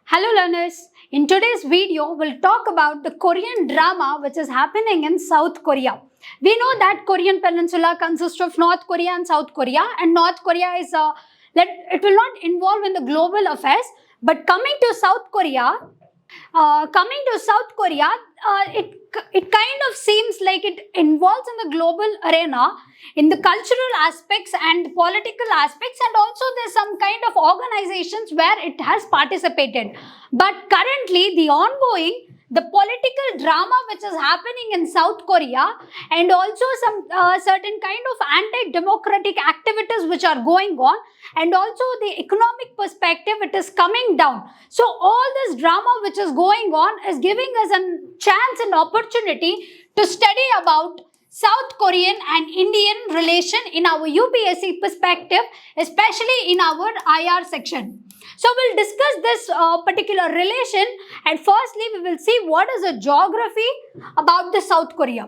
Hello learners, in today's video we'll talk about the Korean drama which is happening in South Korea. We know that Korean peninsula consists of North Korea and South Korea, and North Korea is it will not involve in the global affairs, but coming to South Korea, it kind of seems like it involves in the global arena in the cultural aspects and political aspects, and also there's some kind of organizations where it has participated. But currently the political drama which is happening in South Korea, and also some certain kind of anti-democratic activities which are going on, and also the economic perspective, it is coming down. So all this drama which is going on is giving us a chance and opportunity to study about South Korean and Indian relation in our UPSC perspective, especially in our IR section. So we'll discuss this particular relation, and firstly we will see what is the geography about the South Korea.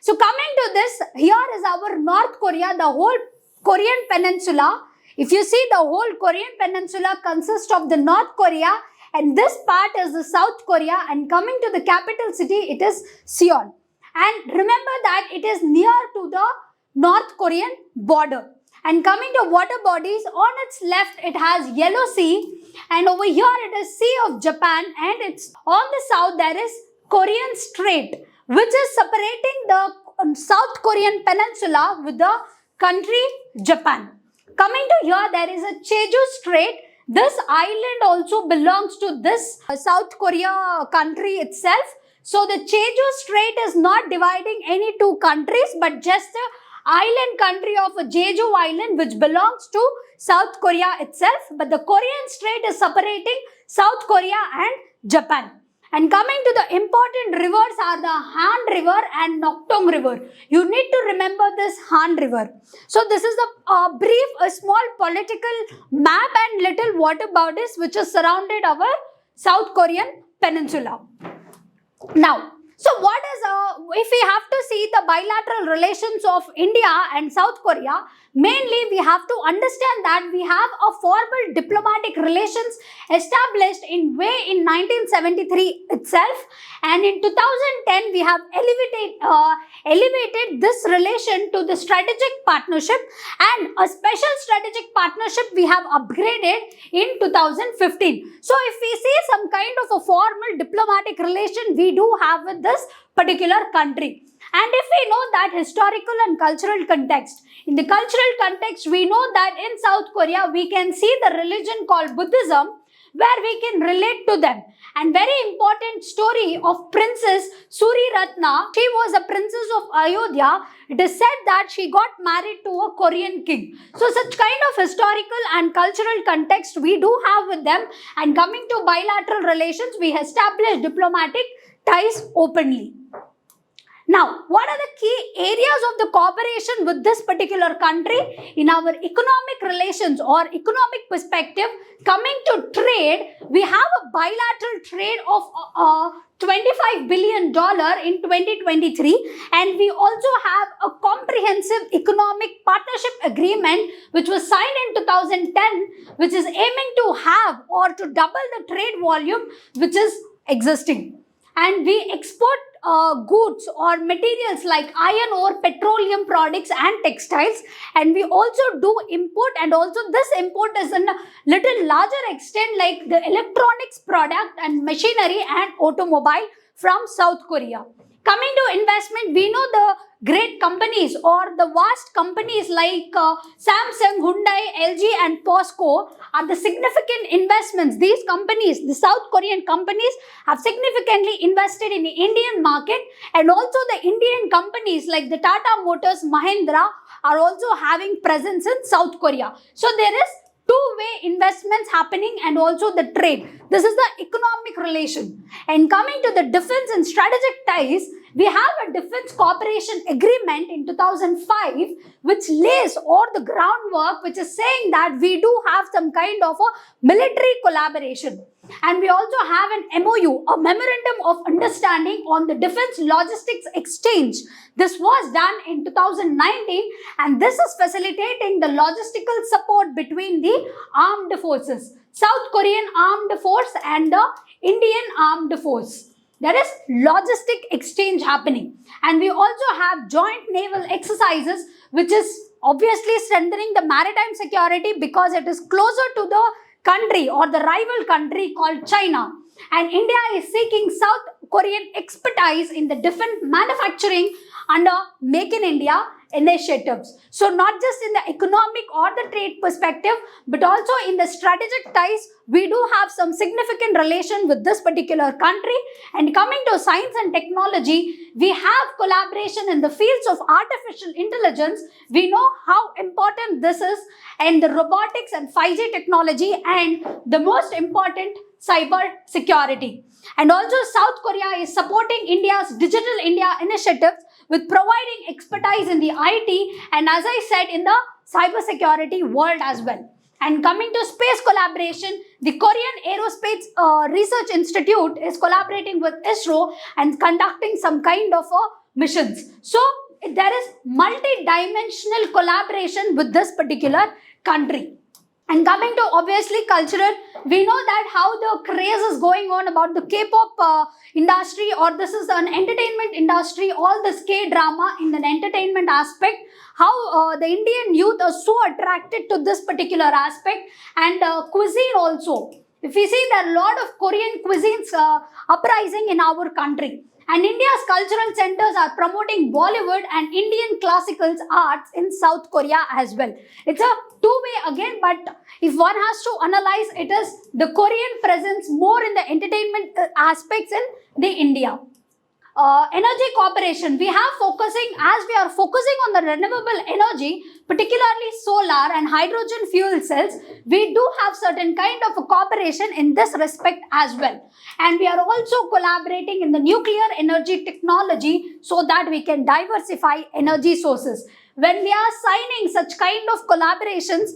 So coming to this, here is our North Korea, the whole Korean peninsula. If you see, the whole Korean peninsula consists of the North Korea, and this part is the South Korea, and coming to the capital city, it is Seoul. And remember that it is near to the North Korean border. And coming to water bodies, on its left it has Yellow Sea, and over here it is Sea of Japan, and it's on the south there is Korean Strait, which is separating the South Korean peninsula with the country Japan. Coming to here, there is a Jeju Strait. This island also belongs to this South Korea country itself. So the Jeju Strait is not dividing any two countries, but just the island country of a Jeju Island which belongs to South Korea itself. But the Korean Strait is separating South Korea and Japan. And coming to the important rivers are the Han River and Noktung River. You need to remember this Han River. So this is a small political map and little water bodies which is surrounded our South Korean peninsula. Now, so what is, if we have to see the bilateral relations of India and South Korea, mainly we have to understand that we have a formal diplomatic relations established in 1973 itself, and in 2010 we have elevated this relation to the strategic partnership, and a special strategic partnership we have upgraded in 2015. So if we see some kind of a formal diplomatic relation we do have with this particular country. And if we know that historical and cultural context, in the cultural context we know that in South Korea we can see the religion called Buddhism, where we can relate to them. And very important story of Princess Suri Ratna. She was a princess of Ayodhya. It is said that she got married to a Korean king. So such kind of historical and cultural context we do have with them. And coming to bilateral relations, we establish diplomatic ties openly. Now, what are the key areas of the cooperation with this particular country in our economic relations or economic perspective? Coming to trade, we have a bilateral trade of $25 billion in 2023, and we also have a comprehensive economic partnership agreement which was signed in 2010, which is aiming to have or to double the trade volume which is existing. And we export goods or materials like iron ore, petroleum products and textiles, and we also do import, and also this import is in a little larger extent like the electronics product and machinery and automobile from South Korea. Coming to investment, we know the great companies or the vast companies like Samsung, Hyundai, LG and POSCO are the significant investments. These companies, the South Korean companies, have significantly invested in the Indian market, and also the Indian companies like the Tata Motors, Mahindra are also having presence in South Korea. So there is two-way investments happening and also the trade. This is the economic relation. And coming to the defense and strategic ties, we have a defense cooperation agreement in 2005 which lays all the groundwork, which is saying that we do have some kind of a military collaboration. And we also have an MOU, a Memorandum of Understanding on the Defense Logistics Exchange. This was done in 2019, and this is facilitating the logistical support between the armed forces. South Korean armed force and the Indian armed force. There is logistic exchange happening, and we also have joint naval exercises, which is obviously strengthening the maritime security because it is closer to the country or the rival country called China. And India is seeking South Korean expertise in the defense manufacturing under Make in India initiatives. So not just in the economic or the trade perspective, but also in the strategic ties, we do have some significant relation with this particular country. And coming to science and technology, we have collaboration in the fields of artificial intelligence. We know how important this is, and the robotics and 5G technology, and the most important, cyber security. And also South Korea is supporting India's Digital India initiatives with providing expertise in the IT and, as I said, in the cyber security world as well. And coming to space collaboration, the Korean Aerospace Research Institute is collaborating with ISRO and conducting some kind of missions. So there is multi-dimensional collaboration with this particular country. And coming to obviously cultural, we know that how the craze is going on about the K-pop industry, or this is an entertainment industry, all this K-drama in an entertainment aspect, how the Indian youth are so attracted to this particular aspect, and cuisine also. If we see, there are a lot of Korean cuisines uprising in our country. And India's cultural centers are promoting Bollywood and Indian classical arts in South Korea as well. It's a two-way again, but if one has to analyze, it is the Korean presence more in the entertainment aspects in the India. Energy cooperation, we are focusing on the renewable energy, particularly solar and hydrogen fuel cells. We do have certain kind of a cooperation in this respect as well. And we are also collaborating in the nuclear energy technology so that we can diversify energy sources. When we are signing such kind of collaborations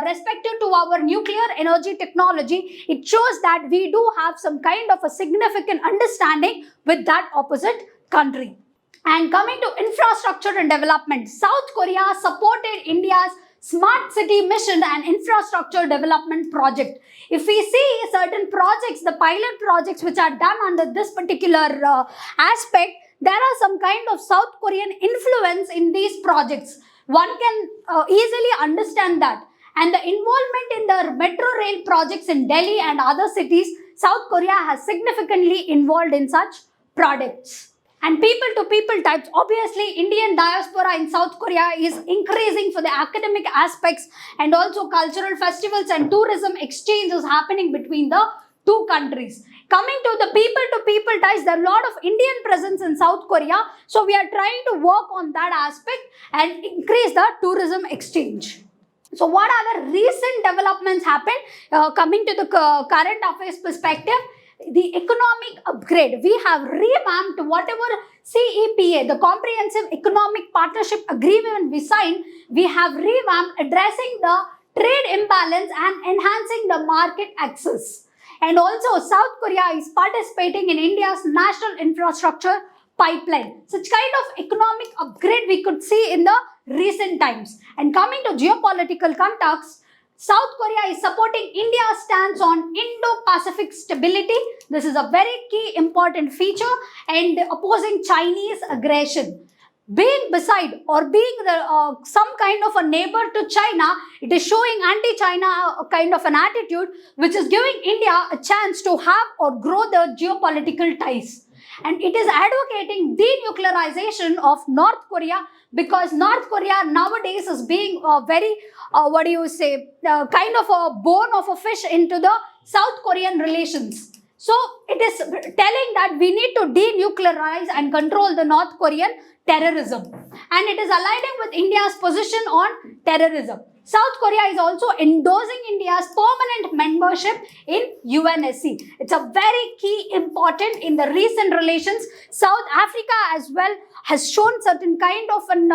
respective to our nuclear energy technology, it shows that we do have some kind of a significant understanding with that opposite country. And coming to infrastructure and development, South Korea supported India's Smart City Mission and Infrastructure Development Project. If we see certain projects, the pilot projects which are done under this particular aspect, there are some kind of South Korean influence in these projects. One can easily understand that. And the involvement in the metro rail projects in Delhi and other cities, South Korea has significantly involved in such projects. And people-to-people types, obviously Indian diaspora in South Korea is increasing for the academic aspects, and also cultural festivals and tourism exchange is happening between the two countries. Coming to the people-to-people ties, there are a lot of Indian presence in South Korea. So we are trying to work on that aspect and increase the tourism exchange. So what are the recent developments happened? Coming to the current affairs perspective, the economic upgrade, we have revamped whatever CEPA, the Comprehensive Economic Partnership Agreement we signed, we have revamped addressing the trade imbalance and enhancing the market access. And also South Korea is participating in India's national infrastructure pipeline. Such kind of economic upgrade we could see in the recent times. And coming to geopolitical context, South Korea is supporting India's stance on Indo-Pacific stability. This is a very key important feature, and opposing Chinese aggression. Being beside or being some kind of a neighbor to China, it is showing anti-China kind of an attitude, which is giving India a chance to have or grow the geopolitical ties. And it is advocating denuclearization of North Korea, because North Korea nowadays is being very, kind of a bone of a fish into the South Korean relations. So it is telling that we need to denuclearize and control the North Korean terrorism. And it is aligning with India's position on terrorism. South Korea is also endorsing India's permanent membership in UNSC. It's a very key important in the recent relations. South Africa as well has shown certain kind of an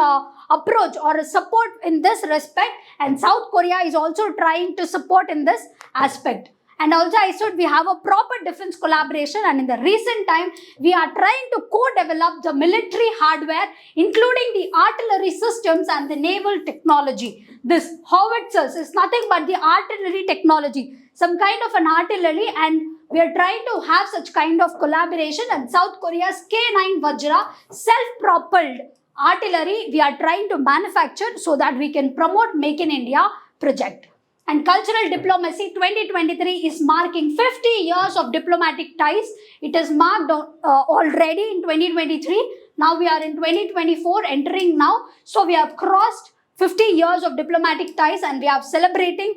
approach or a support in this respect, and South Korea is also trying to support in this aspect. And also I said we have a proper defense collaboration, and in the recent time we are trying to co-develop the military hardware, including the artillery systems and the naval technology. This howitzers is nothing but the artillery technology, some kind of an artillery, and we are trying to have such kind of collaboration. And South Korea's K9 Vajra self-propelled artillery we are trying to manufacture so that we can promote Make in India project. And cultural diplomacy 2023 is marking 50 years of diplomatic ties. It is marked already in 2023. Now we are in 2024 entering now. So we have crossed 50 years of diplomatic ties, and we have celebrated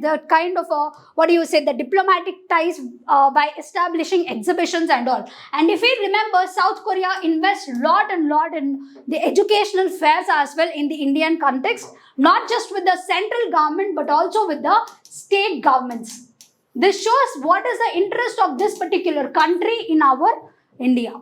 the kind of the diplomatic ties by establishing exhibitions and all. And if we remember, South Korea invests lot in the educational fairs as well in the Indian context, not just with the central government but also with the state governments. This shows what is the interest of this particular country in our India.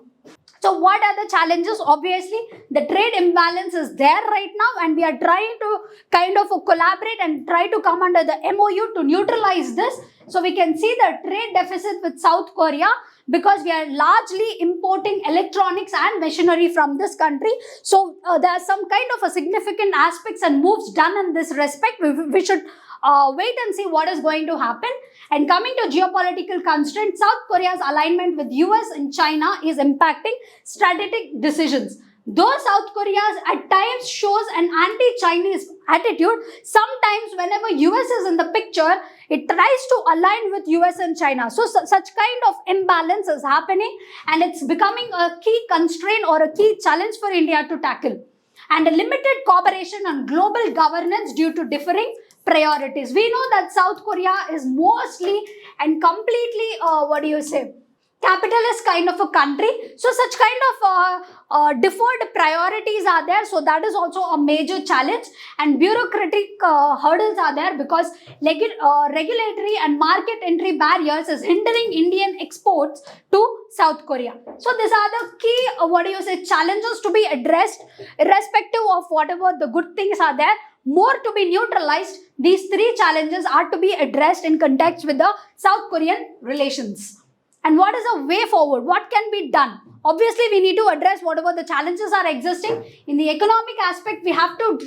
So what are the challenges? Obviously, the trade imbalance is there right now, and we are trying to kind of collaborate and try to come under the MOU to neutralize this. So we can see the trade deficit with South Korea because we are largely importing electronics and machinery from this country. So there are some kind of a significant aspects and moves done in this respect. We should wait and see what is going to happen. And coming to geopolitical constraints, South Korea's alignment with US and China is impacting strategic decisions. Though South Korea at times shows an anti-Chinese attitude, sometimes whenever US is in the picture, it tries to align with US and China. So such kind of imbalance is happening, and it's becoming a key constraint or a key challenge for India to tackle. And a limited cooperation on global governance due to differing priorities. We know that South Korea is mostly and completely, capitalist kind of a country. So such kind of deferred priorities are there. So that is also a major challenge, and bureaucratic hurdles are there because regulatory and market entry barriers is hindering Indian exports to South Korea. So these are the key, challenges to be addressed, irrespective of whatever the good things are there. More to be neutralized, these three challenges are to be addressed in context with the South Korean relations. And what is the way forward? What can be done? Obviously, we need to address whatever the challenges are existing. In the economic aspect, we have to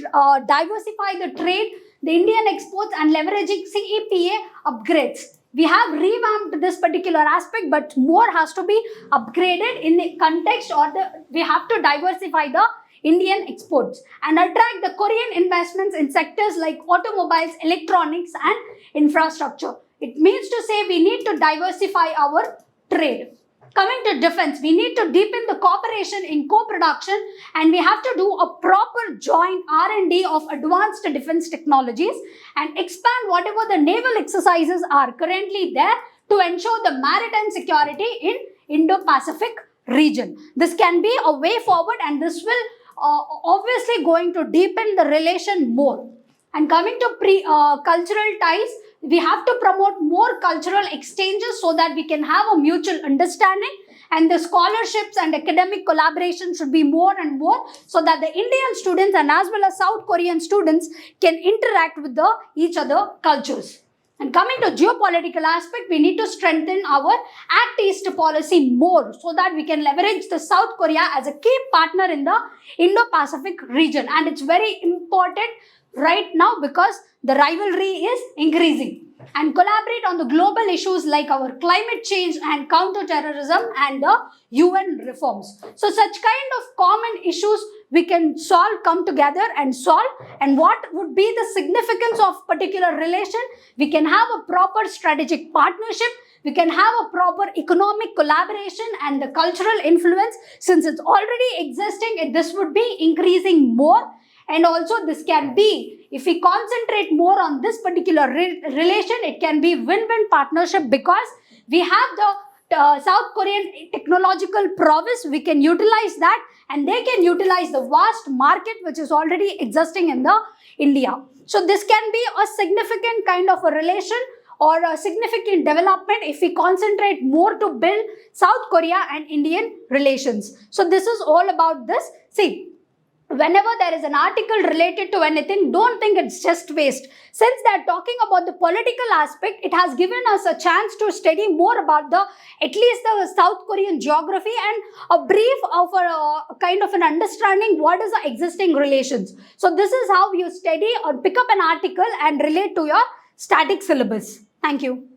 diversify the trade, the Indian exports, and leveraging CEPA upgrades. We have revamped this particular aspect, but more has to be upgraded in the context, or we have to diversify the Indian exports and attract the Korean investments in sectors like automobiles, electronics, and infrastructure. It means to say we need to diversify our trade. Coming to defense, we need to deepen the cooperation in co-production, and we have to do a proper joint R&D of advanced defense technologies and expand whatever the naval exercises are currently there to ensure the maritime security in Indo-Pacific region. This can be a way forward, and this will obviously going to deepen the relation more. And coming to cultural ties, we have to promote more cultural exchanges so that we can have a mutual understanding, and the scholarships and academic collaboration should be more and more so that the Indian students and as well as South Korean students can interact with each other cultures. And coming to geopolitical aspect, we need to strengthen our Act East policy more so that we can leverage the South Korea as a key partner in the Indo-Pacific region. And it's very important right now because the rivalry is increasing. And collaborate on the global issues like our climate change and counter-terrorism and the UN reforms. So such kind of common issues we can come together and solve. And what would be the significance of particular relation? We can have a proper strategic partnership. We can have a proper economic collaboration and the cultural influence. Since it's already existing, this would be increasing more. And also this can be, if we concentrate more on this particular relation, it can be win-win partnership because we have the South Korean technological prowess. We can utilize that, and they can utilize the vast market which is already existing in India. So this can be a significant kind of a relation or a significant development if we concentrate more to build South Korea and Indian relations. So this is all about this. See, whenever there is an article related to anything, don't think it's just waste. Since they're talking about the political aspect, it has given us a chance to study more about at least the South Korean geography and a brief of a kind of an understanding what is the existing relations. So this is how you study or pick up an article and relate to your static syllabus. Thank you.